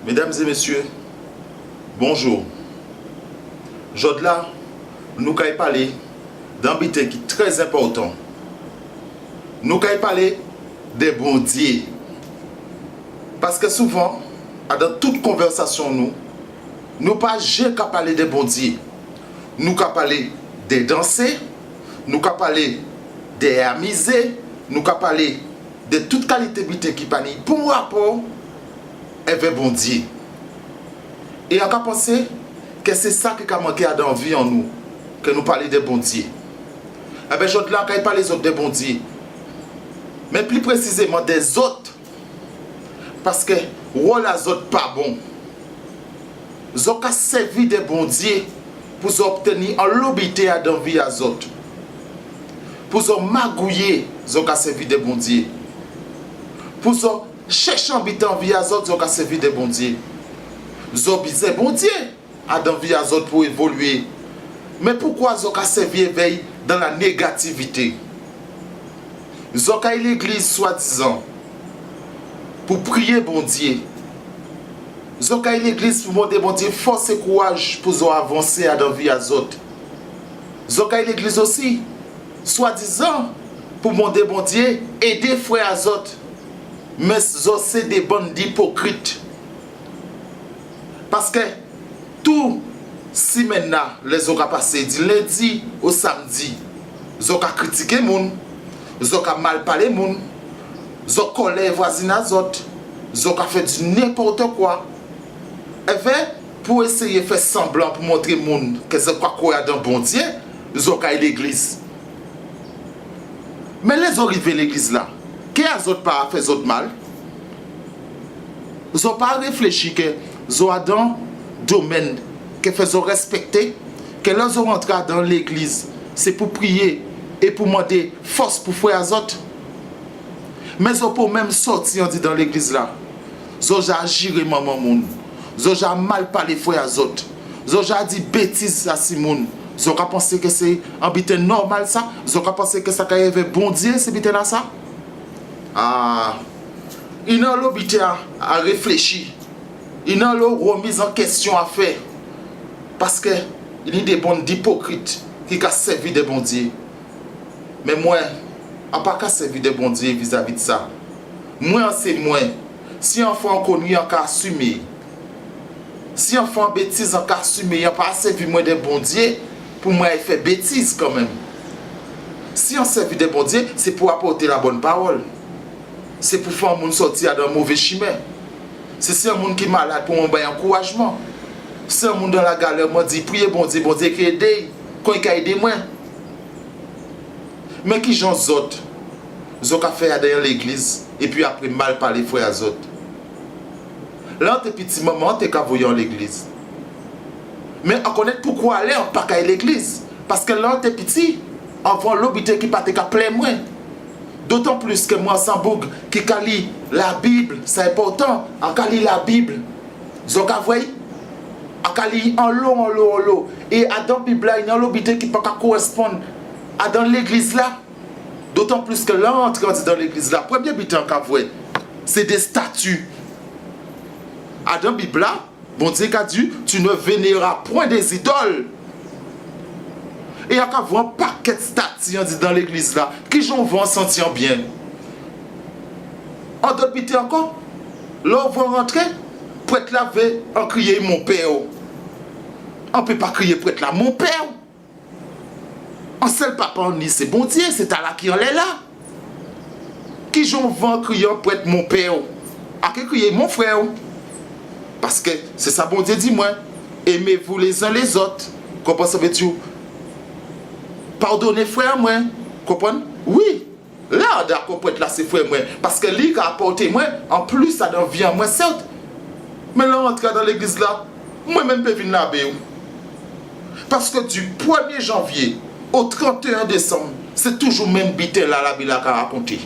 Mesdames et messieurs, bonjour. Aujourd'hui, nous allons parler d'un bité qui est très important. Nous allons parler des bons dieux. Parce que souvent, dans toute conversation, nous pas jamais parler des bons dieux. Nous allons parler des dansers, nous allons parler des amusés, nous allons parler de toute qualité bité qui parle pour rapport avec bon Dieu. Et on a pensé que c'est ça qui a manqué dans la vie en nous, que nous parlons de bon Dieu. Et bien, je ne parle les autres de bon Dieu, mais plus précisément des autres, parce que rôle les autres pas bon. Ils ont servi de bon Dieu pour obtenir en l'obité dans la vie des autres. Pour magouiller, ils ont servi de bon Dieu. Pour chercher en vie des autres, ils ont servi de bon Dieu. Ils ont besoin de bon Dieu dans la vie des autres pour évoluer. Mais pourquoi ils ont servi éveil dans la négativité? Ils ont l'église soi-disant pour prier bon Dieu. Ils ont l'église pour montrer bon Dieu force et courage pour avancer dans la vie des autres. Ils ont l'église aussi soi-disant pour montrer bon Dieu aider frères aux autres. Mais c'est des bandes hypocrites. Parce que tout si maintenant les ont passé du lundi au samedi, ils ont critiqué les gens, ils ont mal parlé les gens, ils ont collé les voisins aux autres, ils ont fait du n'importe quoi. Et bien, pour essayer de faire semblant pour montrer aux gens que c'est quoi dans bon Dieu, ils ont caillé l'église. Mais les ont arrivés à l'église là. Qui a autres pas fait autres mal? Ils n'ont pas réfléchi que ils ont dans le domaine que faisons respecter, que lorsqu'ils ont rentré dans l'église, c'est pour prier et pour demander force pour faire les autres. Mais ils n'ont pas même sorti dans l'église là. Ils ont agiré maman moun. Ils ont mal parlé frères les autres. Ils ont dit bêtises à Simon. Ils ont pensé que c'est un bité normal ça. Ils ont pensé que ça avait bon Dieu c'est bité là ça. Ah, ils n'ont l'obité à réfléchir. Ils n'ont pas remise en question à faire. Parce que il y a des bons hypocrites qui ont servi de bon Dieu. Mais moi, je n'ai pas servi de bon Dieu vis-à-vis de ça. Moi, c'est moi. Si un enfant connu, on a assumé. Si un enfant bêtise, on a assumé. On n'a pas servi moi de bon Dieu. Pour moi, il fait bêtise quand même. Si on servi de bon Dieu, c'est pour apporter la bonne parole. C'est pour faire un monde sortir d'un mauvais chemin. C'est un monde qui est malade pour un encouragement. C'est un monde dans la galère, moi dit priez bon Dieu qui aide, quand il a aidé moi. Mais qui gens autres, ils ont fait dans l'église et puis après mal parler frères aux autres. Là, on petit moment, tu es voyant l'église. Mais on connaît pourquoi aller en pas à l'église. Parce que là, on est petit, on voit l'obité qui part plein moins. D'autant plus que moi, Sambourg, qui lit la Bible, c'est important. On lit la Bible. Vous voyez? On lit en l'eau. Et dans la Bible, il y a l'obité qui ne peut pas correspondre à dans l'église là. D'autant plus que là, on entre dans l'église là. Premier but qu'on voit, c'est des statues. Dans la Bible là, bon Dieu a dit, tu ne vénéreras point des idoles. Et il y a un paquet de statues dans l'église là, qui j'en vont sentir bien. En d'autres bité encore, là on va rentrer, prêtre là va en crier mon père. On ne peut pas crier prêtre là, mon père. En seul papa on dit c'est bon Dieu, c'est à la qui en est là. Qui j'en vont crier prêtre mon père. À qui crier mon frère. Parce que c'est ça bon Dieu dit moi, aimez-vous les uns les autres. Comprenez-vous? Pardonnez frère moi, comprenez? Oui, là d'accord pour être là c'est frère moi, parce que lui qui a apporté moi, en plus ça donne vie à moi certes. Mais là on entre dans l'église là, moi-même je venir là. Parce que du 1er janvier au 31 décembre, c'est toujours même bité là la Bible a raconté.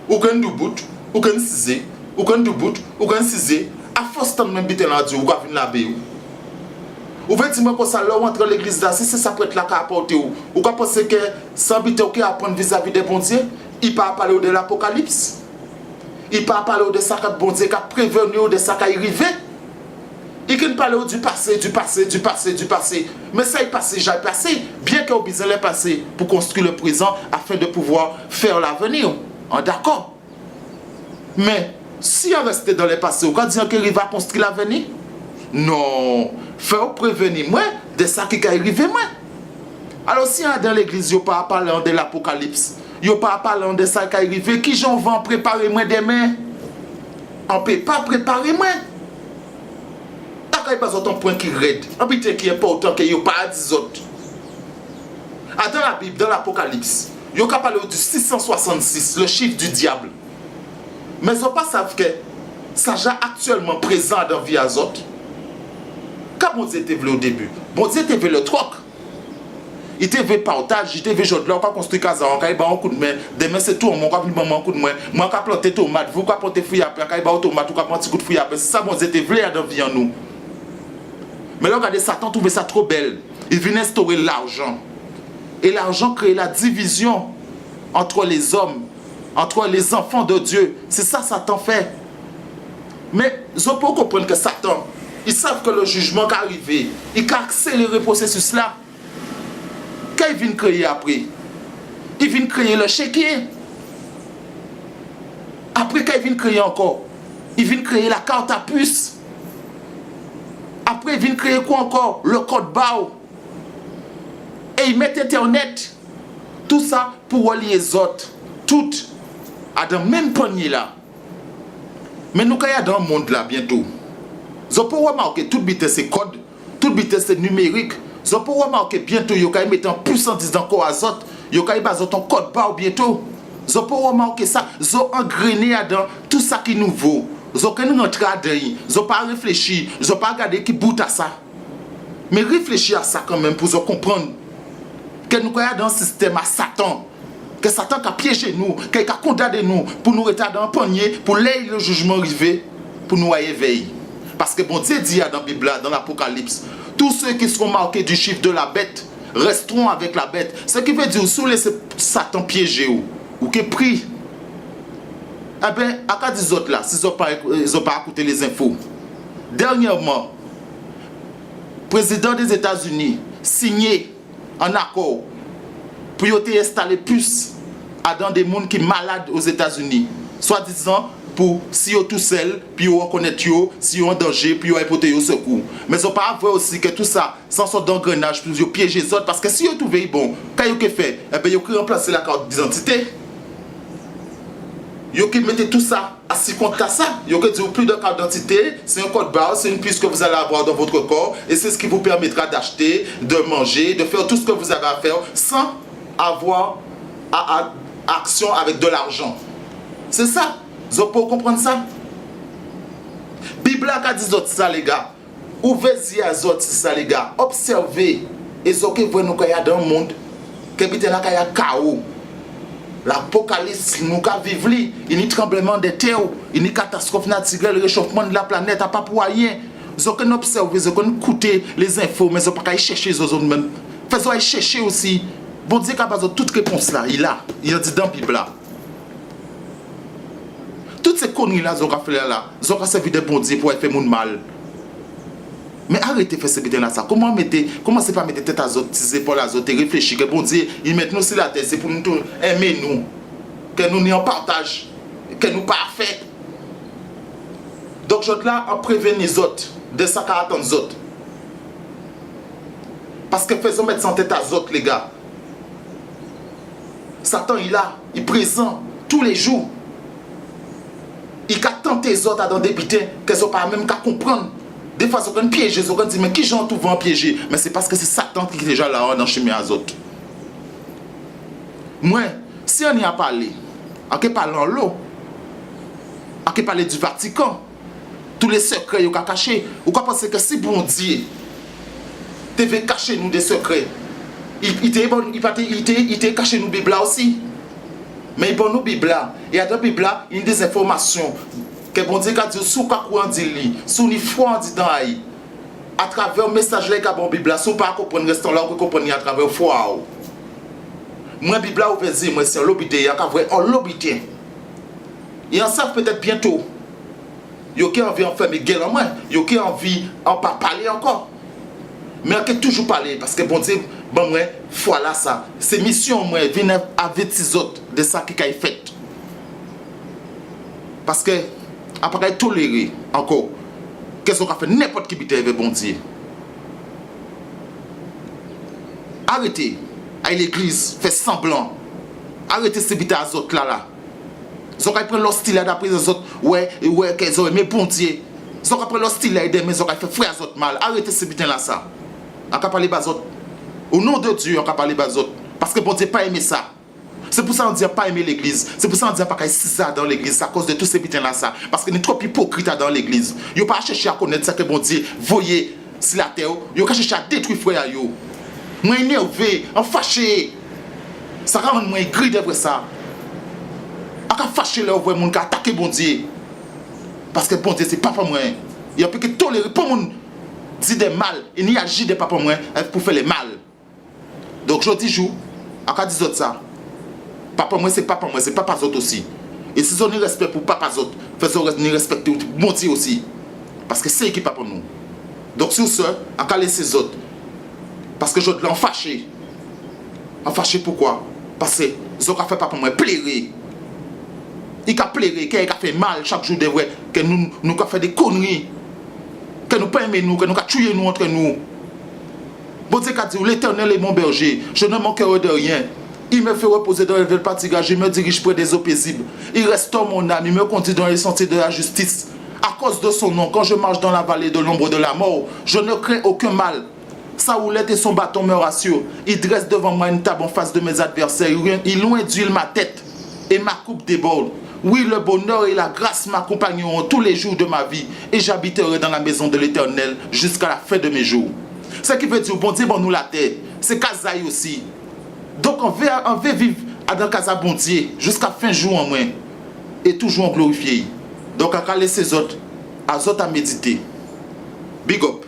Aucun doubout, aucun cisé, aucun doubout, aucun cisé, à force de même bité là Dieu, ou venir là. Ou veut dire que ça là entre dans l'église là, si c'est ça peut être là qui apporter ou quoi penser que sans bité qui apprendre vis-à-vis des bon Dieu, il pas parler de l'Apocalypse. Il pas parler de ça que bon Dieu qui a prévenu de ça qui est arrivé. Il ne parle du passé. Mais ça est passé, j'ai passé. Bien qu'il y ait besoin de passé pour construire le présent afin de pouvoir faire l'avenir. D'accord. Mais si on reste dans le passé, on va dire qu'il va construire l'avenir? Non. Faut prévenir moi de ça qui est arrivé moi. Alors si on est dans l'église, il n'y a pas parler de l'apocalypse. Il n'y a pas parler de ça qui est arrivé. Qui j'en vais préparer moi demain? On ne peut pas préparer moi. Il n'y a pas un point qui raide. Un point qui est important qu'il n'y a pas à 10 autres. Dans la Bible, dans l'Apocalypse, il y a parlé du 666, le chiffre du diable. Mais ils ne pas savent que ça est actuellement présent dans la vie des autres. Quand bon Dieu était venu au début, bon Dieu était venu le troc. Il était venu partage, il était venu aujourd'hui, on va construire casa, on va un coup de main. Demain c'est tout, on va un coup de main. Moi, on va planter tomates, vous va planter fruits après, on va planter tomates, on va planter un petit coup de fruits après. C'est ça, bon Dieu était venu dans la vie en nous. Mais là, regardez, Satan trouvait ça trop belle. Il venait instaurer l'argent. Et l'argent crée la division entre les hommes, entre les enfants de Dieu. C'est ça Satan fait. Mais je peux comprendre que Satan, ils savent que le jugement est arrivé. Il a accéléré le processus là. Quand il vient créer après, il vient créer le chéquier. Après, quand il vient créer encore, il vient créer la carte à puce. Après, il vient créer quoi encore? Le code barre. Et il met Internet. Tout ça pour relier les autres. Toutes à dans le même panier là. Mais nous, quand il y a dans le monde là, bientôt, vous pouvez remarquer toute vitesse c'est code, toute vitesse c'est numérique. Vous pouvez remarquer bientôt, vous allez mettre en puissance encore à autres. Vous allez mettre un code barre bientôt. Vous pouvez remarquer ça. Vous engrainé dans tout ça qui est nouveau. Vous n'avez pas rentré dedans, vous n'avez pas réfléchi, vous n'avez pas regardé qui bout à ça. Mais réfléchissez à ça quand même pour vous comprendre que nous sommes dans un système à Satan. Que Satan a piégé nous, qu'il a condamné nous pour nous retarder dans un panier, pour laisser le jugement arriver, pour nous éveiller. Parce que bon Dieu dit dans la Bible, dans l'Apocalypse, tous ceux qui seront marqués du chiffre de la bête resteront avec la bête. Ce qui veut dire, si vous laissez Satan piéger ou qui prie, eh bien, à quoi des autres là, s'ils n'ont pas écouté les infos. Dernièrement, le président des États-Unis signé un accord pour installer plus dans des gens qui sont malades aux États-Unis. Soit-disant, pour si ils sont tout seuls, puis ils reconnaissent si ils sont en danger, puis ils apportent au secours. Mais ils n'ont pas vrai aussi que tout ça, sans sorte d'engrenage, puis ils piègent les autres. Parce que si ils trouvent bon, quand ils ont fait, eh bien, ils ont remplacé la carte d'identité. Ils ont mis tout ça à 6 comptes à ça. Ils ont dit plus de carte d'identité, c'est un code barre, c'est une puce que vous allez avoir dans votre corps. Et c'est ce qui vous permettra d'acheter, de manger, de faire tout ce que vous avez à faire sans avoir action avec de l'argent. C'est ça. Vous pouvez comprendre ça? Bible a dit ça, les gars. Ouvrez-y à ça, les gars. Observez. Et ce que vous voyez dans le monde, que il y a chaos. L'apocalypse, nous vivons, il y a tremblement de terre, il y a catastrophe naturelle, le réchauffement de la planète, pas pour rien. Vous avez observé, vous avez écouté les infos, mais vous n'avez pas chercher les autres même. Faites-vous chercher aussi. Bon Dieu, quand vous avez toute réponse là, il a dit dans la Bible là. Toutes ces conneries là, vous avez fait là, vous avez servi de bon Dieu pour faire mon mal. Mais arrêtez de faire ce que là ça. Commencez pas à mettre tête à autres, tes épaules à autres, et réfléchir que bon Dieu, il met nous sur la tête, c'est pour nous aimer nous. Que nous n'y en partage, que nous parfaits. Donc je là en prévenir les autres de ça qu'à attendre les autres. Parce que faisons mettre en tête à autres les gars. Satan il est présent tous les jours. Il a tenté les autres à dans des butins qu'ils ne sont pas même qu'à comprendre. Des fois, ils ont piégé, ils ont dit, mais qui j'en trouve en piégé? Mais c'est parce que c'est Satan qui est déjà là dans le chemin à autres. Moi, si on y a parlé, on a parlé en l'eau, on a parlé du Vatican, tous les secrets qu'on a cachés, ou qu'on pense que si bon Dieu devait cacher nous des secrets, il était caché nous Bible aussi. Mais il nous Bible, et dans la Bible, il y a des informations. Que bon Dieu a dit sous quoi on dit sous ni foi dit dans à travers le message là que bon Bible sous pas comprendre restant là pour comprendre à travers foi. Moi Bible ouvert moi c'est l'obité y a vrai on l'obité. Et en savent peut-être bientôt. Yo qui envie en faire mes gueules en moi, yo qui envie en pas parler encore. Mais on peut toujours parler parce que bon Dieu, bon moi, voilà ça. C'est mission moi, venir avec les autres de ça qui a fait. Parce que après tolérer encore, qu'est-ce qu'on a fait n'importe qui bite avec bon Dieu. Arrêtez à l'église, fait semblant. Arrêtez ces bites à autres là. Ils ont pris leur style d'après les autres, ouais, qu'ils ont aimé bon Dieu. Ils ont pris leur style d'aider, mais ils ont fait frère les autres mal. Arrêtez ces bites là ça. On va parler bas autres. Au nom de Dieu, on va parler bas autres. Parce que bon Dieu pas aimé ça. C'est pour ça qu'on dit pas aimer l'église. C'est pour ça qu'on dit pas qu'il y a ça dans l'église. C'est à cause de tous ces bites là ça. Parce qu'il y a trop hypocrite dans l'église. Ils n'ont pas cherché à connaître ça que bon Dieu voyez sur la terre. Ils ont cherché à détruire frère. Moi énervé, en fâché. Ça rend moi gris d'après ça. A fâché là voir moun qui attaquer bon Dieu. Parce que bon Dieu c'est papa moi. Il a plus que tolérer pas moun dit des mal, il n'y agit de papa moi pour faire les mal. Donc je dis jour, à dire autres ça. Papa moi c'est papa autres aussi. Et si on a respect pour papa autres, faisons respecter bon Dieu aussi. Parce que c'est qui papa nous. Donc sur ce, à laisser les autres. Parce que je l'en fâché. En fâché pourquoi? Parce que ils ont fait papa moi plairer. Il a plairé, il a fait mal chaque jour de vrai, que nous avons fait des conneries, que nous pas aimé nous, que nous avons tué nous entre nous. Bon Dieu a dit, l'Éternel est mon berger, je ne manquerai de rien. Il me fait reposer dans les villes pâturages, il me dirige près des eaux paisibles. Il restaure mon âme, il me conduit dans les sentiers de la justice. À cause de son nom, quand je marche dans la vallée de l'ombre de la mort, je ne crains aucun mal. Sa houlette et son bâton me rassurent. Il dresse devant moi une table en face de mes adversaires. Il loin d'huile ma tête et ma coupe déborde. Oui, le bonheur et la grâce m'accompagneront tous les jours de ma vie et j'habiterai dans la maison de l'Éternel jusqu'à la fin de mes jours. Ce qui veut dire, bon Dieu, bon nous la terre, c'est Kazaï aussi. Donc on veut vivre dans Kazaï bon Dieu jusqu'à fin jour en moins et toujours en glorifier. Donc à laisser les autres à méditer. Big up.